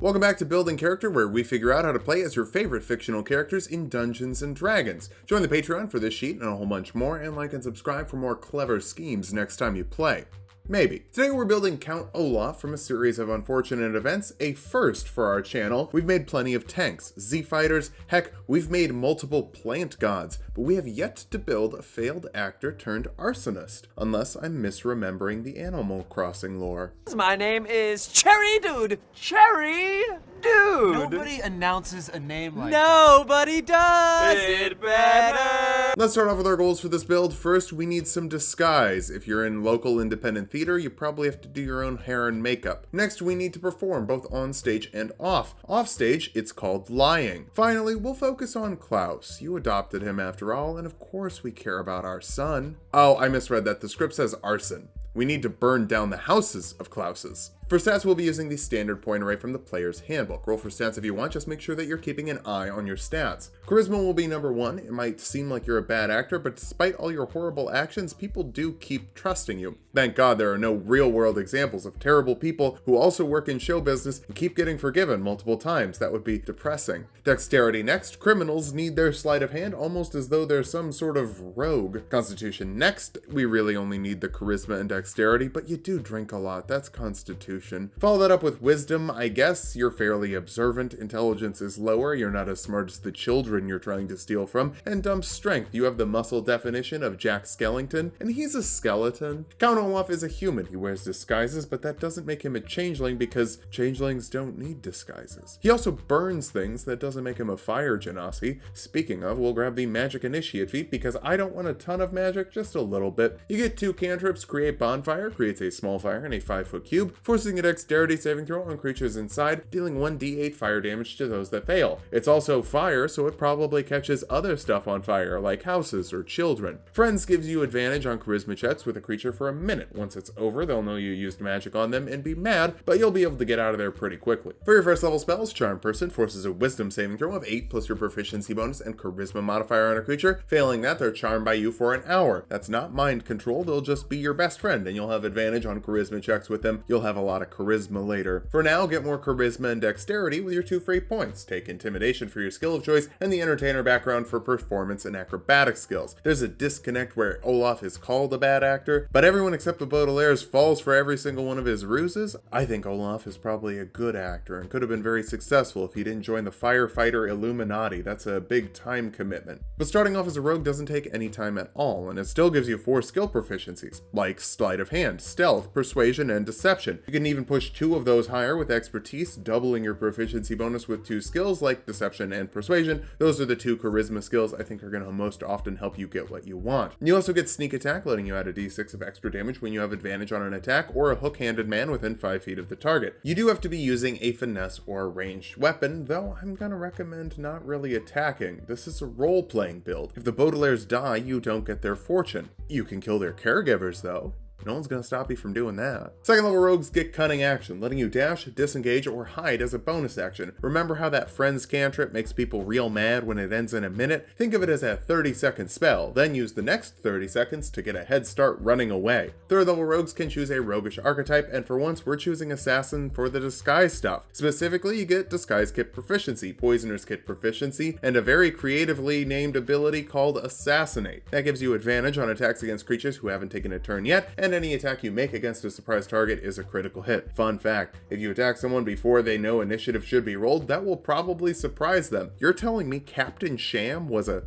Welcome back to Building Character, where we figure out how to play as your favorite fictional characters in Dungeons & Dragons. Join the Patreon for this sheet and a whole bunch more, and like and subscribe for more clever schemes next time you play. Maybe. Today we're building Count Olaf from a series of unfortunate events, a first for our channel. We've made plenty of tanks, Z-fighters, heck, we've made multiple plant gods, but we have yet to build a failed actor turned arsonist, unless I'm misremembering the Animal Crossing lore. My name is Cherry Dude. Cherry Dude. Nobody announces a name like Nobody does it better. Let's start off with our goals for this build. First, we need some disguise. If you're in local independent theater, you probably have to do your own hair and makeup. Next, we need to perform both on stage and off. Off stage, it's called lying. Finally, we'll focus on Klaus. You adopted him after all, and of course we care about our son. Oh, I misread that. The script says arson. We need to burn down the houses of Klauses. For stats, we'll be using the standard point array from the player's handbook. Roll for stats if you want, just make sure that you're keeping an eye on your stats. Charisma will be number 1. It might seem like you're a bad actor, but despite all your horrible actions, people do keep trusting you. Thank God there are no real-world examples of terrible people who also work in show business and keep getting forgiven multiple times. That would be depressing. Dexterity next. Criminals need their sleight of hand almost as though they're some sort of rogue. Constitution next. We really only need the charisma and dexterity, but you do drink a lot. That's Constitution. Follow that up with wisdom. I guess you're fairly observant. Intelligence is lower. You're not as smart as the children you're trying to steal from. And strength. You have the muscle definition of Jack Skellington, and he's a skeleton. Count Olaf is a human. He wears disguises, but that doesn't make him a changeling because changelings don't need disguises. He also burns things. That doesn't make him a fire genasi. Speaking of, we'll grab the magic initiate feat because I don't want a ton of magic, just a little bit. You get 2 cantrips. Create bonfire creates a small fire in a 5-foot cube, forcing a dexterity saving throw on creatures inside, dealing 1d8 fire damage to those that fail. It's also fire, so it probably catches other stuff on fire, like houses or children. Friends gives you advantage on charisma checks with a creature for a minute. Once it's over, they'll know you used magic on them and be mad, but you'll be able to get out of there pretty quickly. For your first level spells, Charm Person forces a wisdom saving throw of 8 plus your proficiency bonus and charisma modifier on a creature. Failing that, they're charmed by you for an hour. That's not mind control, they'll just be your best friend, and you'll have advantage on charisma checks with them. You'll have a lot of charisma later. For now, get more charisma and dexterity with your 2 free points. Take intimidation for your skill of choice and the entertainer background for performance and acrobatic skills. There's a disconnect where Olaf is called a bad actor, but everyone except the Baudelaire's falls for every single one of his ruses. I think Olaf is probably a good actor and could have been very successful if he didn't join the firefighter Illuminati. That's a big time commitment. But starting off as a rogue doesn't take any time at all, and it still gives you 4 skill proficiencies, like sleight of hand, stealth, persuasion, and deception. You can even push 2 of those higher with expertise, doubling your proficiency bonus with 2 skills like deception and persuasion. Those are the 2 charisma skills I think are going to most often help you get what you want. You also get sneak attack, letting you add a d6 of extra damage when you have advantage on an attack or a hook-handed man within 5 feet of the target. You do have to be using a finesse or a ranged weapon, though I'm going to recommend not really attacking. This is a role-playing build. If the Baudelaires die, you don't get their fortune. You can kill their caregivers, though. No one's gonna stop you from doing that. Second level rogues get cunning action, letting you dash, disengage, or hide as a bonus action. Remember how that friend's cantrip makes people real mad when it ends in a minute? Think of it as a 30-second spell, then use the next 30 seconds to get a head start running away. Third level rogues can choose a roguish archetype, and for once we're choosing assassin for the disguise stuff. Specifically, you get disguise kit proficiency, poisoner's kit proficiency, and a very creatively named ability called assassinate. That gives you advantage on attacks against creatures who haven't taken a turn yet, and any attack you make against a surprise target is a critical hit. Fun fact, if you attack someone before they know initiative should be rolled, that will probably surprise them. You're telling me Captain Sham was a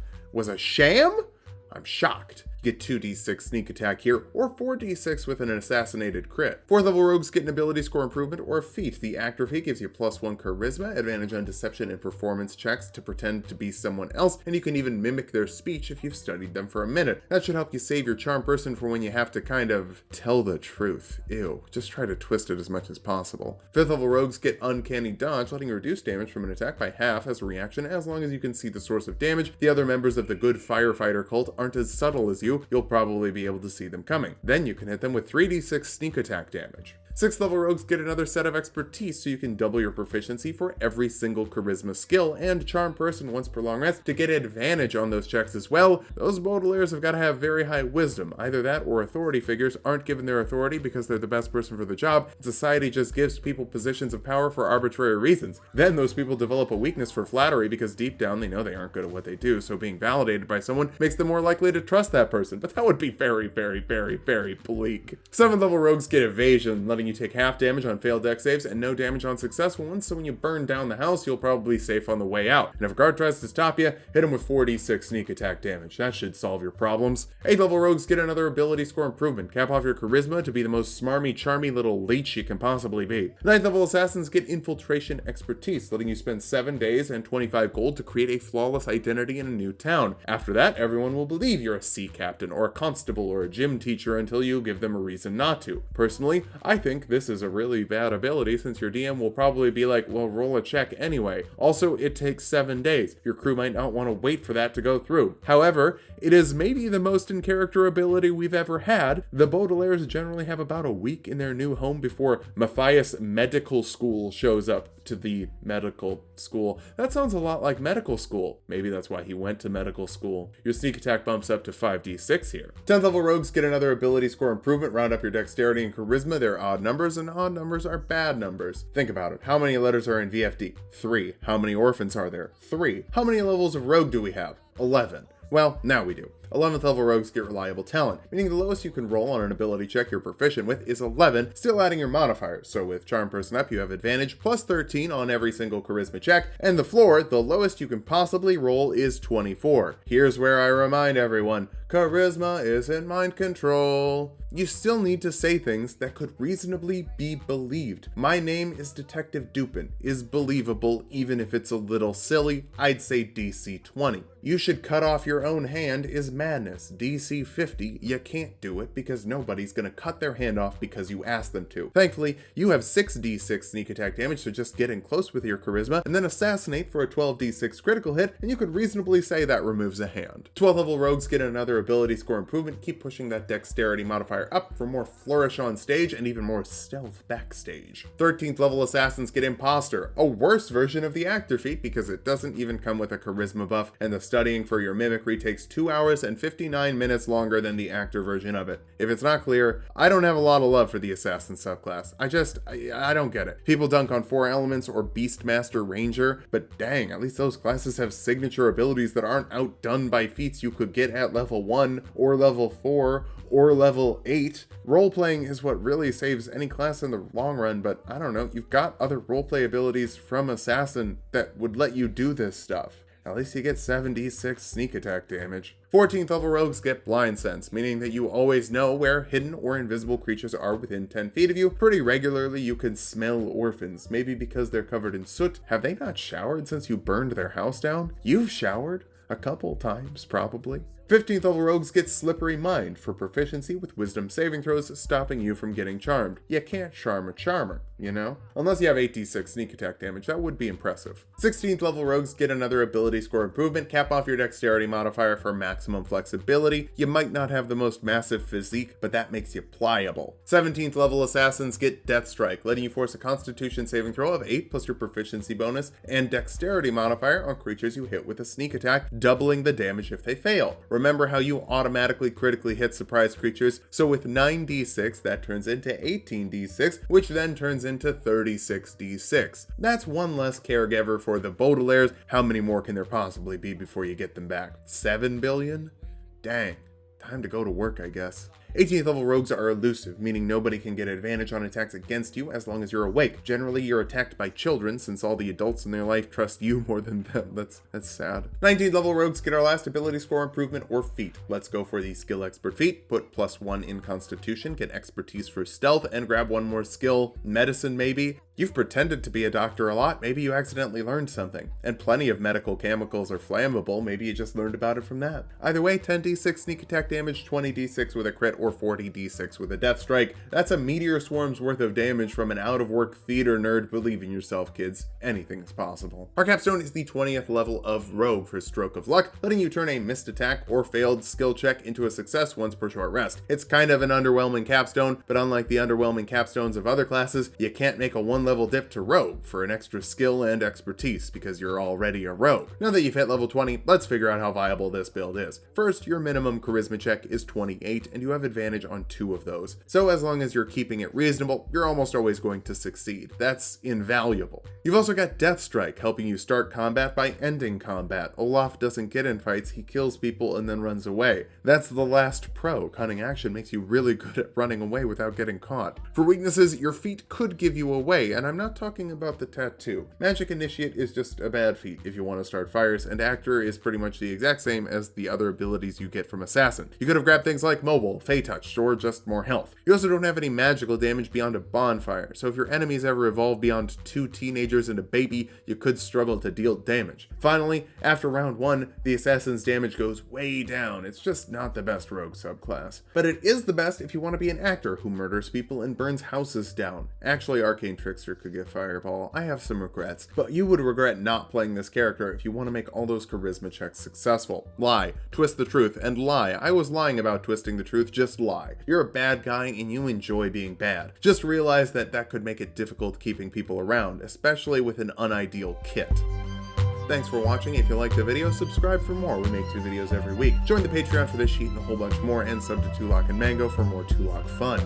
sham? I'm shocked. You get 2d6 sneak attack here, or 4d6 with an assassinated crit. Fourth level rogues get an ability score improvement or a feat. The actor feat gives you +1 charisma, advantage on deception and performance checks to pretend to be someone else, and you can even mimic their speech if you've studied them for a minute. That should help you save your charm person for when you have to kind of tell the truth. Ew, just try to twist it as much as possible. Fifth level rogues get uncanny dodge, letting you reduce damage from an attack by half as a reaction as long as you can see the source of damage. The other members of the good firefighter cult aren't as subtle as you'll probably be able to see them coming. Then you can hit them with 3d6 sneak attack damage. 6th level rogues get another set of expertise, so you can double your proficiency for every single charisma skill, and charm person once per long rest to get advantage on those checks as well. Those Baudelaires have got to have very high wisdom. Either that or authority figures aren't given their authority because they're the best person for the job, and society just gives people positions of power for arbitrary reasons. Then those people develop a weakness for flattery because deep down they know they aren't good at what they do, so being validated by someone makes them more likely to trust that person, but that would be very, very, very, very bleak. 7th level rogues get evasion, letting you take half damage on failed dex saves and no damage on successful ones, so when you burn down the house, you'll probably be safe on the way out. And if a guard tries to stop you, hit him with 4d6 sneak attack damage. That should solve your problems. 8th level rogues get another ability score improvement. Cap off your charisma to be the most smarmy, charmy little leech you can possibly be. 9th level assassins get infiltration expertise, letting you spend 7 days and 25 gold to create a flawless identity in a new town. After that, everyone will believe you're a sea captain or a constable or a gym teacher until you give them a reason not to. Personally, I think this is a really bad ability since your DM will probably be like, well, roll a check anyway. Also, it takes 7 days. Your crew might not want to wait for that to go through. However, it is maybe the most in character ability we've ever had. The Baudelaires generally have about a week in their new home before Matthias Medical School shows up to the medical school. That sounds a lot like medical school. Maybe that's why he went to medical school. Your sneak attack bumps up to 5d6 here. 10th level rogues get another ability score improvement. Round up your dexterity and charisma. They're odd numbers, and odd numbers are bad numbers. Think about it. How many letters are in VFD? 3. How many orphans are there? 3. How many levels of rogue do we have? 11. Well, now we do. 11th level rogues get reliable talent, meaning the lowest you can roll on an ability check you're proficient with is 11, still adding your modifiers. So with charm person up, you have advantage plus 13 on every single charisma check, and the floor, the lowest you can possibly roll is 24. Here's where I remind everyone, charisma isn't mind control. You still need to say things that could reasonably be believed. My name is Detective Dupin is believable even if it's a little silly. I'd say DC 20. You should cut off your own hand is madness. DC 50, you can't do it because nobody's gonna cut their hand off because you asked them to. Thankfully, you have 6d6 sneak attack damage, so just get in close with your charisma and then assassinate for a 12d6 critical hit, and you could reasonably say that removes a hand. 12th level rogues get another ability score improvement. Keep pushing that dexterity modifier up for more flourish on stage and even more stealth backstage. 13th level assassins get imposter, a worse version of the actor feat because it doesn't even come with a charisma buff, and the studying for your mimicry takes 2 hours and 59 minutes longer than the actor version of it. If it's not clear, I don't have a lot of love for the assassin subclass. I don't get it. People dunk on 4 elements or Beastmaster Ranger, but dang, at least those classes have signature abilities that aren't outdone by feats you could get at level 1 or level 4 or level 8. Role-playing is what really saves any class in the long run, but I don't know, you've got other roleplay abilities from Assassin that would let you do this stuff. At least you get 7d6 sneak attack damage. 14th level rogues get blind sense, meaning that you always know where hidden or invisible creatures are within 10 feet of you. Pretty regularly you can smell orphans, maybe because they're covered in soot. Have they not showered since you burned their house down? You've showered? A couple times, probably. 15th level rogues get slippery mind for proficiency with wisdom saving throws, stopping you from getting charmed. You can't charm a charmer, you know? Unless you have 8d6 sneak attack damage, that would be impressive. 16th level rogues get another ability score improvement. Cap off your dexterity modifier for maximum flexibility. You might not have the most massive physique, but that makes you pliable. 17th level assassins get death strike, letting you force a constitution saving throw of 8 plus your proficiency bonus and dexterity modifier on creatures you hit with a sneak attack, doubling the damage if they fail. Remember how you automatically critically hit surprise creatures, so with 9d6 that turns into 18d6, which then turns into 36d6. That's one less caregiver for the Baudelaires. How many more can there possibly be before you get them back? 7 billion? Dang, time to go to work, I guess. 18th level rogues are elusive, meaning nobody can get advantage on attacks against you as long as you're awake. Generally, you're attacked by children since all the adults in their life trust you more than them. That's sad. 19th level rogues get our last ability score improvement or feat. Let's go for the skill expert feat. Put +1 in constitution, get expertise for stealth, and grab one more skill, medicine maybe. You've pretended to be a doctor a lot, maybe you accidentally learned something. And plenty of medical chemicals are flammable, maybe you just learned about it from that. Either way, 10d6 sneak attack damage, 20d6 with a crit, or 40d6 with a death strike. That's a meteor swarm's worth of damage from an out-of-work theater nerd. Believe in yourself, kids. Anything is possible. Our capstone is the 20th level of Rogue for Stroke of Luck, letting you turn a missed attack or failed skill check into a success once per short rest. It's kind of an underwhelming capstone, but unlike the underwhelming capstones of other classes, you can't make a one-level dip to Rogue for an extra skill and expertise because you're already a Rogue. Now that you've hit level 20, let's figure out how viable this build is. First, your minimum charisma check is 28, and you have advantage on 2 of those. So as long as you're keeping it reasonable, you're almost always going to succeed. That's invaluable. You've also got Death Strike, helping you start combat by ending combat. Olaf doesn't get in fights, he kills people and then runs away. That's the last pro. Cunning action makes you really good at running away without getting caught. For weaknesses, your feat could give you away, and I'm not talking about the tattoo. Magic Initiate is just a bad feat if you want to start fires, and Actor is pretty much the exact same as the other abilities you get from Assassin. You could have grabbed things like Mobile, Fey Touch, or just more health. You also don't have any magical damage beyond a bonfire, so if your enemies ever evolve beyond 2 teenagers and a baby, you could struggle to deal damage. Finally, after round 1, the Assassin's damage goes way down. It's just not the best rogue subclass. But it is the best if you want to be an actor who murders people and burns houses down. Actually, Arcane Trickster could get Fireball. I have some regrets, but you would regret not playing this character if you want to make all those charisma checks successful. Lie, twist the truth, and lie. I was lying about twisting the truth, just lie. You're a bad guy and you enjoy being bad. Just realize that that could make it difficult keeping people around, especially with an unideal kit. Thanks for watching. If you liked the video, subscribe for more. We make 2 videos every week. Join the Patreon for this sheet and a whole bunch more, and sub to Tulok and Mango for more Tulok fun.